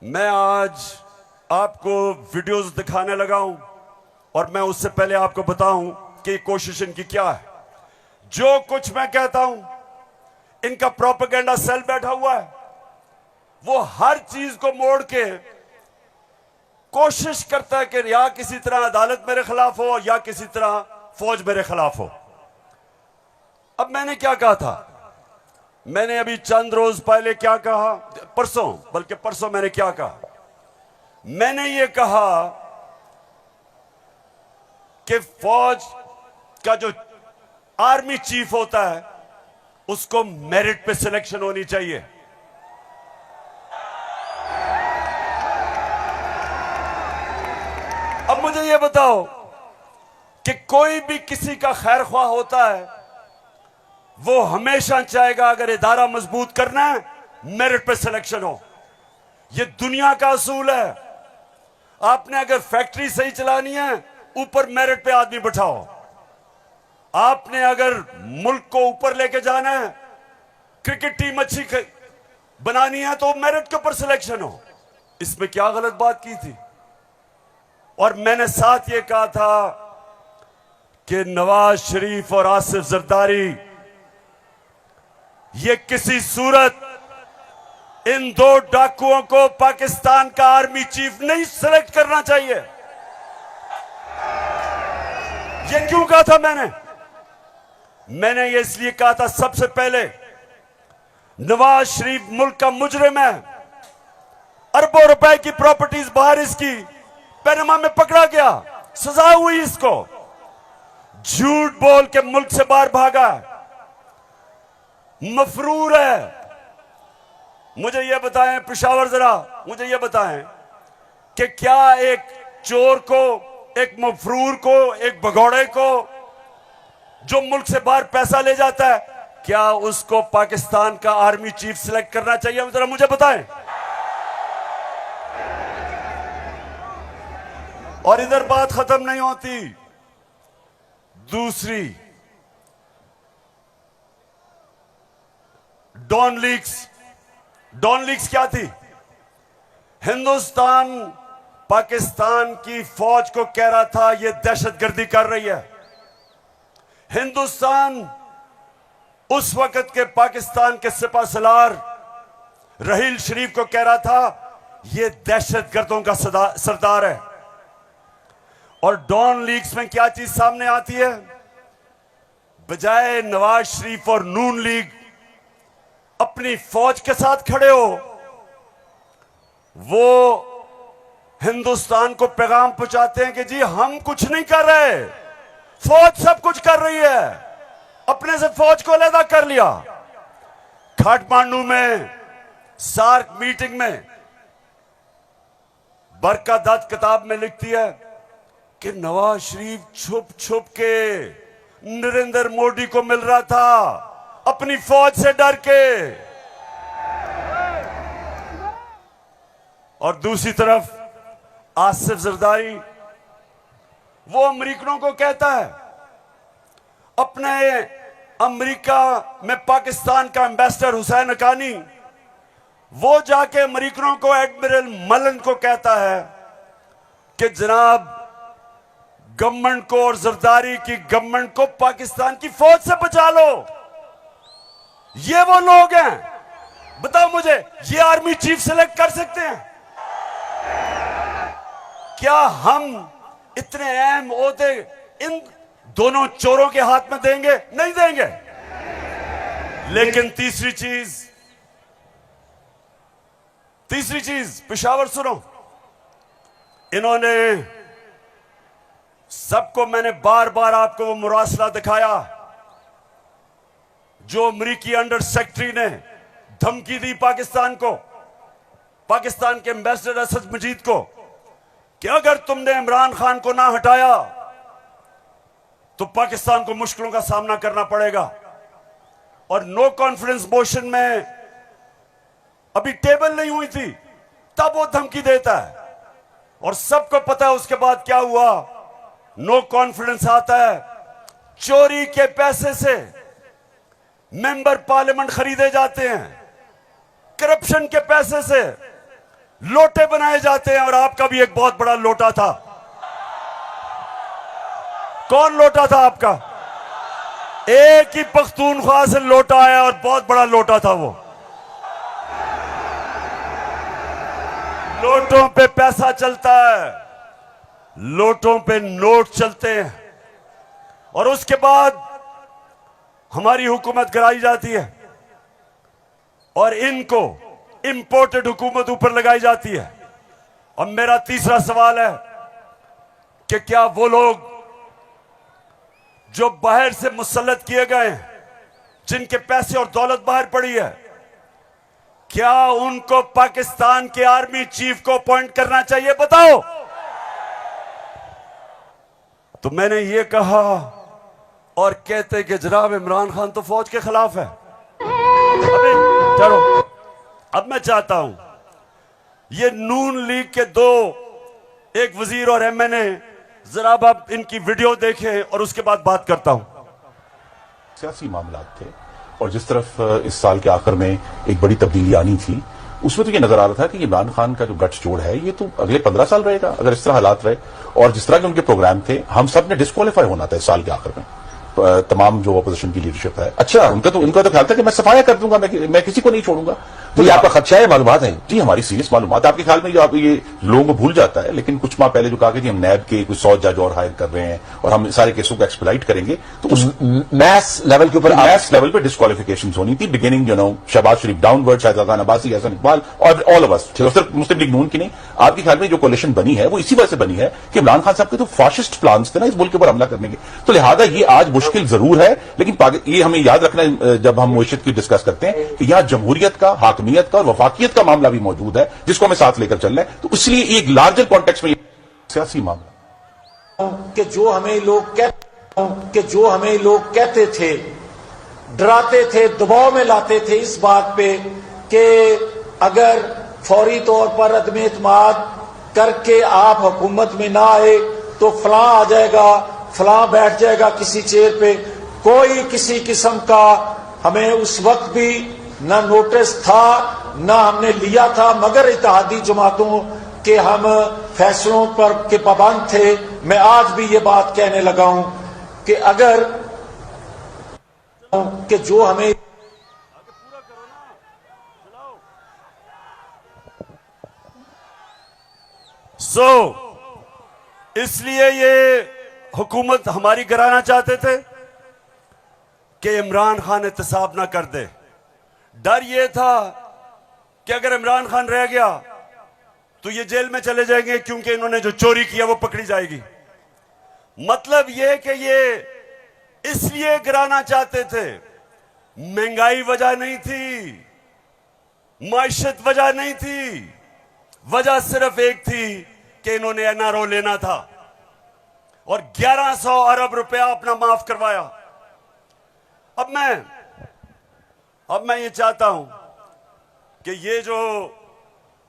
मैं आज आपको वीडियोस दिखाने लगा हूं और मैं उससे पहले आपको बताऊं कि कोशिश इनकी क्या है। जो कुछ मैं कहता हूं, इनका प्रोपेगेंडा सेल बैठा हुआ है। वो हर चीज को मोड़ के कोशिश करता है कि या किसी तरह अदालत मेरे खिलाफ हो या किसी तरह फौज मेरे खिलाफ हो। अब मैंने क्या कहा था? मैंने अभी चंद रोज पहले क्या कहा, परसों मैंने क्या कहा? मैंने ये कहा कि फौज का जो आर्मी चीफ होता है उसको मेरिट पे सिलेक्शन होनी चाहिए। अब मुझे ये बताओ कि कोई भी किसी का खैर ख्वाह होता है, वो हमेशा चाहेगा अगर इदारा मजबूत करना है मेरिट पे सिलेक्शन हो। ये दुनिया का असूल है। आपने अगर फैक्ट्री सही चलानी है, ऊपर मेरिट पे आदमी बिठाओ। आपने अगर मुल्क को ऊपर लेके जाना है, क्रिकेट टीम अच्छी बनानी है, तो मेरिट के ऊपर सिलेक्शन हो। इसमें क्या गलत बात की थी? और मैंने साथ ये कहा था कि नवाज शरीफ और आसिफ जरदारी, ये किसी सूरत इन दो डाकुओं को पाकिस्तान का आर्मी चीफ नहीं सिलेक्ट करना चाहिए। ये क्यों कहा था मैंने ये इसलिए कहा था, सबसे पहले नवाज शरीफ मुल्क का मुजरिम है। अरबों रुपए की प्रॉपर्टीज बाहर इसकी पनामा में पकड़ा गया, सजा हुई इसको। झूठ बोल के मुल्क से बाहर भागा, मफरूर है। मुझे यह बताएं पेशावर, जरा मुझे यह बताएं कि क्या एक चोर को, एक मफरूर को, एक भगौड़े को जो मुल्क से बाहर पैसा ले जाता है, क्या उसको पाकिस्तान का आर्मी चीफ सिलेक्ट करना चाहिए? जरा मुझे बताएं। और इधर बात खत्म नहीं होती। दूसरी, डॉन लीक्स क्या थी? हिंदुस्तान पाकिस्तान की फौज को कह रहा था ये दहशतगर्दी कर रही है। हिंदुस्तान उस वक्त के पाकिस्तान के सिपाहसलार रहील शरीफ को कह रहा था ये दहशतगर्दों का सरदार है। और डॉन लीक्स में क्या चीज सामने आती है? बजाय नवाज शरीफ और नून लीग अपनी फौज के साथ खड़े हो, वो हिंदुस्तान को पैगाम पहुंचाते हैं कि जी हम कुछ नहीं कर रहे, फौज सब कुछ कर रही है। अपने से फौज को अलग कर लिया। काठमांडू में सार्क मीटिंग में बरका दत्त किताब में लिखती है कि नवाज शरीफ छुप छुप के नरेंद्र मोदी को मिल रहा था अपनी फौज से डर के। और दूसरी तरफ आसिफ जरदारी, वो अमेरिकनों को कहता है, अपने अमेरिका में पाकिस्तान का एम्बेसडर हुसैन हक्कानी, वो जाके अमेरिकनों को, एडमिरल मलन को कहता है कि जनाब गवर्नमेंट को और जरदारी की गवर्नमेंट को पाकिस्तान की फौज से बचा लो। ये वो लोग हैं, बताओ मुझे, ये आर्मी चीफ सिलेक्ट कर सकते हैं? क्या हम इतने अहम ओहदे इन दोनों चोरों के हाथ में देंगे? नहीं देंगे। लेकिन तीसरी चीज पेशावर सुनो, इन्होंने सबको, मैंने बार बार आपको वो मुरासला दिखाया जो अमरीकी अंडर सेक्रेटरी ने धमकी दी पाकिस्तान को, पाकिस्तान के एम्बेसडर असद मजीद को, कि अगर तुमने इमरान खान को ना हटाया तो पाकिस्तान को मुश्किलों का सामना करना पड़ेगा। और नो कॉन्फिडेंस मोशन में अभी टेबल नहीं हुई थी, तब वो धमकी देता है। और सबको पता है उसके बाद क्या हुआ। नो कॉन्फिडेंस आता है, चोरी के पैसे से मेंबर पार्लियामेंट खरीदे जाते हैं, करप्शन के पैसे से लोटे बनाए जाते हैं और आपका भी एक बहुत बड़ा लोटा था। कौन लोटा था आपका? एक ही पख्तूनख्वा से लोटा आया और बहुत बड़ा लोटा था वो। लोटों पे पैसा चलता है, लोटों पे नोट चलते हैं और उसके बाद हमारी हुकूमत गिराई जाती है और इनको इंपोर्टेड हुकूमत ऊपर लगाई जाती है। और मेरा तीसरा सवाल है कि क्या वो लोग जो बाहर से मुसल्लत किए गए हैं, जिनके पैसे और दौलत बाहर पड़ी है, क्या उनको पाकिस्तान के आर्मी चीफ को अपॉइंट करना चाहिए? बताओ। तो मैंने ये कहा और कहते कि जनाब इमरान खान तो फौज के खिलाफ है। अभी चलो, अब मैं चाहता हूं ये नून लीग के दो, एक वजीर और एमएनए, जरा आप इनकी वीडियो देखें और उसके बाद बात करता हूं। सियासी मामला थे और जिस तरफ इस साल के आखिर में एक बड़ी तब्दीली आनी थी, उसमें तो ये नजर आ रहा था कि इमरान खान का जो गठजोड़ है ये तो अगले 15 साल रहेगा अगर इस तरह हालात रहे। और जिस तरह के उनके प्रोग्राम थे, हम सब ने डिस्क्वालीफाई होना था इस साल के आखिर में, तमाम जो अपोजिशन की लीडरशिप है। अच्छा, उनका तो ख्याल था कि मैं सफाया कर दूंगा, मैं किसी को नहीं छोड़ूंगा। तो ये आपका खदशा है? मालूमात है जी, हमारी सीरियस मालूमात है। आपके ख्याल में जो आप ये लोगों को भूल जाता है, लेकिन कुछ माह पहले जो कहा कि जी हम नैब के कुछ 100 जज और हायर कर रहे हैं और हम सारे केसों को एक्सप्लाइट करेंगे, तो उस मैथ्स लेवल के ऊपर मैथ्स लेवल पे डिस्क्वालिफिकेशन होनी थी। बिगिनिंग शहबाज शरीफ डाउनवर्ड, शाहिद खान अब्बासी, हसन इकबाल और ऑल ऑफ अस, सिर्फ मुस्लिम लीग नून की नहीं। आपके ख्याल में जो कोalition बनी है वो इसी वजह से बनी है कि इमरान खान साहब के तो फाशिस्ट प्लान्स थे ना इस मुल्क के ऊपर हमला करने के। तो लिहाजा ये आज मुश्किल जरूर है, लेकिन ये हमें याद रखना है जब हम मुआशरत की डिस्कस करते हैं कि यहां जमहूरियत का, हाकमियत का और वफाकियत का मामला भी मौजूद है, जिसको हमें साथ लेकर चलना है। तो इसलिए एक लार्जर कॉन्टेक्स्ट में सियासी मामला कि जो हमें लोग कहते थे, डराते थे, दबाव में लाते थे इस बात पे कि अगर फौरी तौर पर अदम एतमाद करके आप हुकूमत में ना आए तो फलां आ जाएगा, फलां बैठ जाएगा किसी चेयर पे। कोई किसी किस्म का हमें उस वक्त भी ना नोटिस था ना हमने लिया था, मगर इत्तेहादी जमातों के हम फैसलों पर के पाबंद थे। मैं आज भी ये बात कहने लगा हूं कि अगर कि जो हमें इसलिए ये हुकूमत हमारी गिराना चाहते थे कि इमरान खान एहतसाब ना कर दे। डर ये था कि अगर इमरान खान रह गया तो ये जेल में चले जाएंगे, क्योंकि इन्होंने जो चोरी किया वो पकड़ी जाएगी। मतलब ये कि ये इसलिए गिराना चाहते थे, महंगाई वजह नहीं थी, माइशत वजह नहीं थी, वजह सिर्फ एक थी कि इन्होंने एनआरओ लेना था और 1100 अरब रुपया अपना माफ करवाया। अब मैं ये चाहता हूं कि ये जो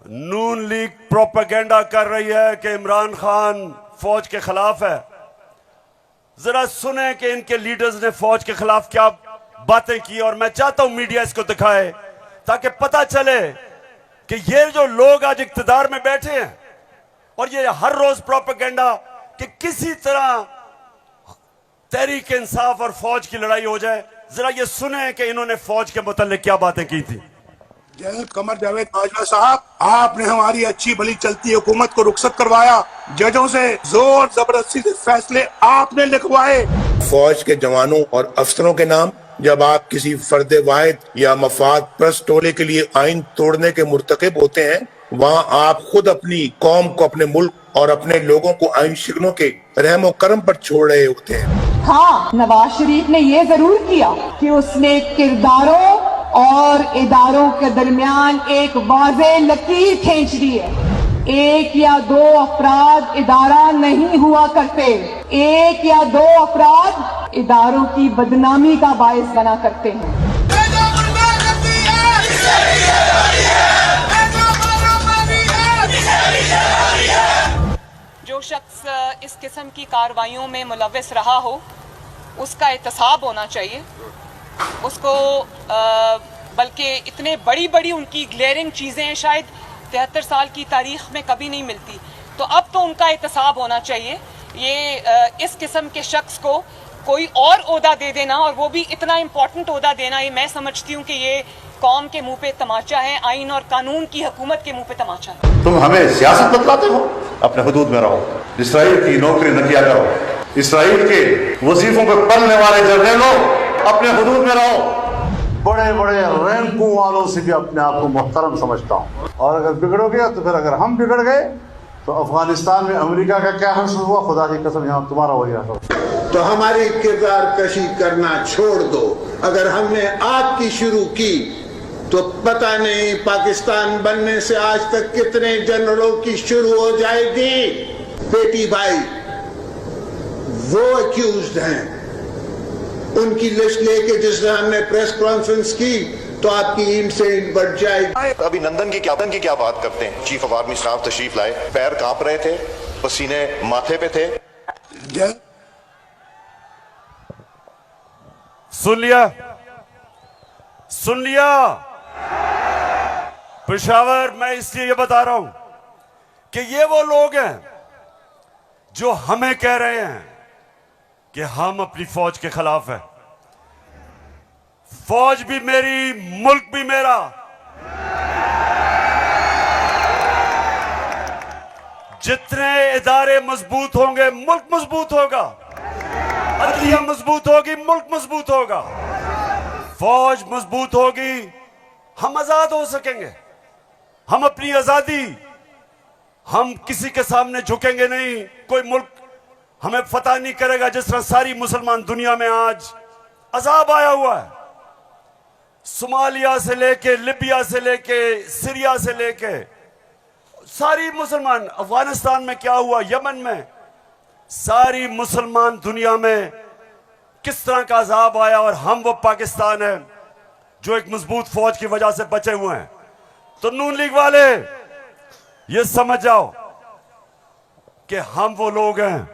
नून लीग प्रोपेगेंडा कर रही है कि इमरान खान फौज के खिलाफ है, जरा सुने कि इनके लीडर्स ने फौज के खिलाफ क्या बातें की। और मैं चाहता हूं मीडिया इसको दिखाए ताकि पता चले कि ये जो लोग आज इक्तदार में बैठे हैं और ये हर रोज प्रोपेगेंडा कि किसी तरह तहरीक इंसाफ और फौज की लड़ाई हो जाए, जरा ये सुने कि इन्होंने फौज के मुताल्लिक क्या बातें की थी। जनरल कमर जावेद बाजवा साहब, आपने हमारी अच्छी भली चलती हुकूमत को रुखसत करवाया, जजों से जोर जबरदस्ती से फैसले आपने लिखवाए। फौज के जवानों और अफसरों के नाम जब आप किसी फर्द वाहिद या मफाद परस्त टोले के लिए आइन तोड़ने के मुर्तकिब होते हैं, वहाँ आप खुद अपनी कौम को, अपने मुल्क और अपने लोगों को आइन शिकनों के रहमो करम पर छोड़ रहे होते हैं। हाँ, नवाज शरीफ ने ये जरूर किया कि उसने किरदारों और इदारों के दरमियान एक वाज़ेह लकीर खींच दी है। एक या दो अफराद इदारा नहीं हुआ करते, एक या दो अफराद इदारों की बदनामी का बायस बना करते हैं। जो शख्स इस किस्म की कार्रवाइयों में मुलव्वस रहा हो उसका एहतसाब होना चाहिए। उसको बल्कि इतने बड़ी बड़ी उनकी ग्लेयरिंग चीज़ें शायद 73 साल की तारीख में कभी नहीं मिलती। तो अब तो उनका एहतसाब होना चाहिए। ये इस किस्म के शख्स को कोई और ओहदा दे देना, और वो भी इतना इम्पोर्टेंट ओहदा देना, ये मैं समझती हूँ कि ये कौम के मुंह पे तमाचा है, आइन और कानून की हुकूमत के मुंह पे तमाचा है। तुम हमें सियासत बतलाते हो, अपने हुदूद में रहो। इसराइल की नौकरी न किया करो। इसराइल के वजीफों पे पलने वाले जर्नलों, अपने हुदूद में रहो। बड़े बड़े रैंकों वालों से भी अपने आप को मुहतरम समझता हूँ, और अगर बिगड़ोगे तो फिर अगर हम बिगड़ गए तो अफगानिस्तान में अमेरिका का क्या हश्र हुआ, खुदा की कसम यहाँ तुम्हारा वही हश्र। तो हमारी किरदार कशी करना छोड़ दो। अगर हमने आपकी शुरू की तो पता नहीं पाकिस्तान बनने से आज तक कितने जनरलों की शुरू हो जाएगी। बेटी भाई वो अक्यूज्ड हैं, उनकी लिस्ट लेके जिस दिन हमने प्रेस कॉन्फ्रेंस की तो आपकी ईम से बढ़ जाएगी। अभिनंदन की क्या बात करते हैं। चीफ ऑफ आर्मी स्टाफ तशरीफ लाए, पैर कांप रहे थे, पसीने माथे पे थे। सुन लिया पेशावर, मैं इसलिए ये बता रहा हूं कि ये वो लोग हैं जो हमें कह रहे हैं कि हम अपनी फौज के खिलाफ हैं। फौज भी मेरी, मुल्क भी मेरा। जितने इदारे मजबूत होंगे मुल्क मजबूत होगा, अदलिया मजबूत होगी मुल्क मजबूत होगा, फौज मजबूत होगी, हम आजाद हो सकेंगे। हम अपनी आजादी, हम किसी के सामने झुकेंगे नहीं। कोई मुल्क हमें फतह नहीं करेगा। जिस तरह सारी मुसलमान दुनिया में आज अजाब आया हुआ है, सोमालिया से लेके, लिबिया से लेके, सीरिया से लेके, सारी मुसलमान, अफगानिस्तान में क्या हुआ, यमन में, सारी मुसलमान दुनिया में किस तरह का अजाब आया, और हम वो पाकिस्तान है जो एक मजबूत फौज की वजह से बचे हुए हैं। तो नून लीग वाले ये समझ जाओ कि हम वो लोग हैं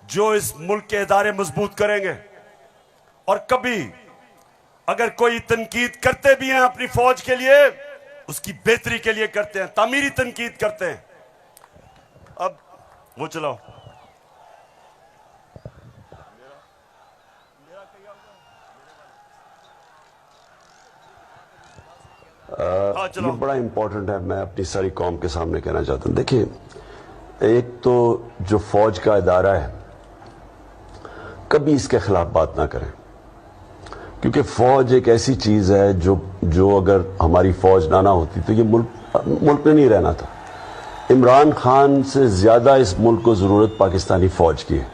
जो इस मुल्क के इदारे मजबूत करेंगे। और कभी अगर कोई तनकीद करते भी हैं अपनी फौज के लिए, उसकी बेहतरी के लिए करते हैं, तामीरी तनकीद करते हैं। अब वो चलाओ। ये बड़ा इंपॉर्टेंट है, मैं अपनी सारी कौम के सामने कहना चाहता हूं। देखिए, एक तो जो फौज का इदारा है, कभी इसके खिलाफ बात ना करें, क्योंकि फौज एक ऐसी चीज है जो अगर हमारी फौज ना होती तो ये मुल्क में नहीं रहना था। इमरान खान से ज्यादा इस मुल्क को जरूरत पाकिस्तानी फौज की है,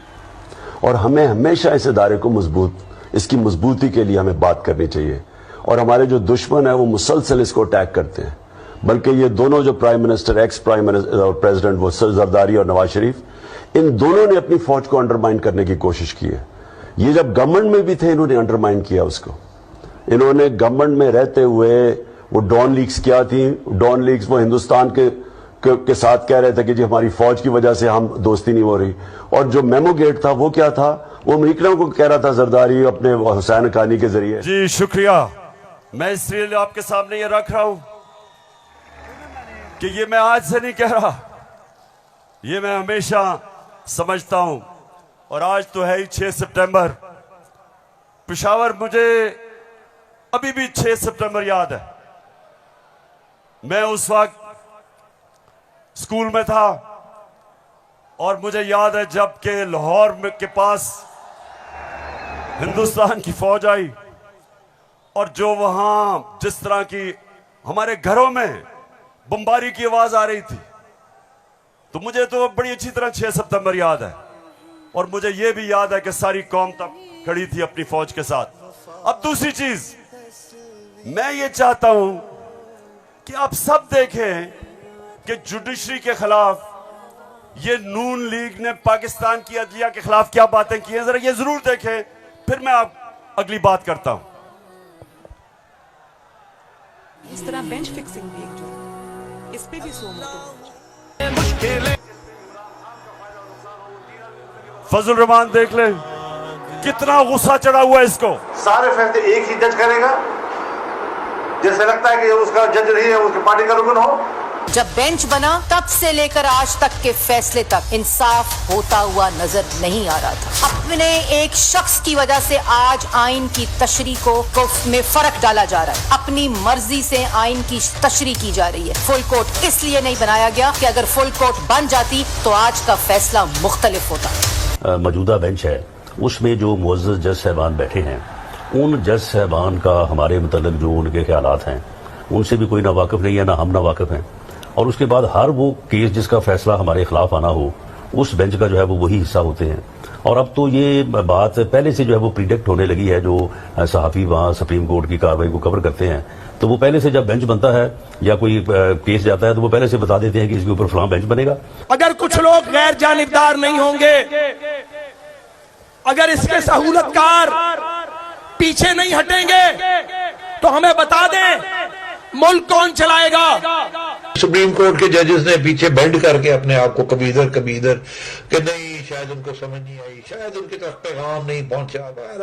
और हमें हमेशा इस इदारे को इसकी मजबूती के लिए हमें बात करनी चाहिए। और हमारे जो दुश्मन है वो मुसलसल इसको अटैक करते हैं, बल्कि ये दोनों जो prime minister, ex prime minister और प्रेसिडेंट, वो जरदारी और नवाज शरीफ, इन दोनों ने अपनी फौज को अंडरमाइन करने की कोशिश की है। ये जब गवर्नमेंट में भी थे, इन्होंने अंडरमाइन किया उसको। इन्होंने गवर्नमेंट में रहते हुए वो डॉन लीग्स क्या थी, डॉन लीग्स वो हिंदुस्तान के साथ कह रहे थे कि जी हमारी फौज की वजह से हम दोस्ती नहीं हो रही। और जो मेमो गेट था वो क्या था, वो अमेरिकनों को कह रहा था जरदारी अपने हुसैन हक्कानी के जरिए। जी शुक्रिया। मैं इसलिए आपके सामने ये रख रहा हूं कि ये मैं आज से नहीं कह रहा, ये मैं हमेशा समझता हूं। और आज तो है ही 6 सितंबर। पेशावर, मुझे अभी भी 6 सितंबर याद है। मैं उस वक्त स्कूल में था, और मुझे याद है जब के लाहौर के पास हिंदुस्तान की फौज आई, और जो वहां जिस तरह की हमारे घरों में बमबारी की आवाज आ रही थी, तो मुझे तो बड़ी अच्छी तरह 6 सितंबर याद है। और मुझे यह भी याद है कि सारी कौम तब खड़ी थी अपनी फौज के साथ। अब दूसरी चीज, मैं ये चाहता हूं कि आप सब देखें कि जुडिशरी के खिलाफ ये नून लीग ने पाकिस्तान की अदलिया के खिलाफ क्या बातें की हैं, जरा ये जरूर देखें, फिर मैं आप अगली बात करता हूं। इस तरह बेंच फिक्सिंग भी एक जो इस पे भी फजल रहमान देख ले कितना गुस्सा चढ़ा हुआ है इसको। सारे फैसले एक ही जज करेगा, जिससे लगता है कि उसका जज नहीं है, उसकी पार्टी का रुकन हो। जब बेंच बना तब से लेकर आज तक के फैसले तक इंसाफ होता हुआ नजर नहीं आ रहा था। अपने एक शख्स की वजह से आज आइन की तशरीह को में फर्क डाला जा रहा है। अपनी मर्जी से आइन की तशरीह की जा रही है। फुल कोर्ट इसलिए नहीं बनाया गया कि अगर फुल कोर्ट बन जाती तो आज का फैसला मुख्तलिफ होता। मौजूदा बेंच है, उसमें जो मुअज़्ज़ज़ जज साहबान बैठे हैं, उन जज साहबान का हमारे मतलब जो उनके ख्यालात हैं उनसे भी कोई ना वाकिफ नहीं है, ना हम ना वाकिफ हैं। और उसके बाद हर वो केस जिसका फैसला हमारे खिलाफ आना हो, उस बेंच का जो है वो वही हिस्सा होते हैं। और अब तो ये बात पहले से जो है वो प्रिडिक्ट होने लगी है। जो सहाफ़ी वहाँ सुप्रीम कोर्ट की कार्रवाई को कवर करते हैं, तो वो पहले से जब बेंच बनता है या कोई केस जाता है तो वो पहले से बता देते हैं कि इसके ऊपर फलां बेंच बनेगा। अगर कुछ लोग गैर जानिबदार नहीं होंगे, अगर इसके सहूलतकार पीछे नहीं हटेंगे, तो हमें बता दें मुल्क कौन चलाएगा। सुप्रीम कोर्ट के जजेस ने पीछे बेंड करके अपने आप को कभी इधर कि नहीं, शायद उनको समझ नहीं आई, शायद उनके तक पैगाम नहीं पहुंचा।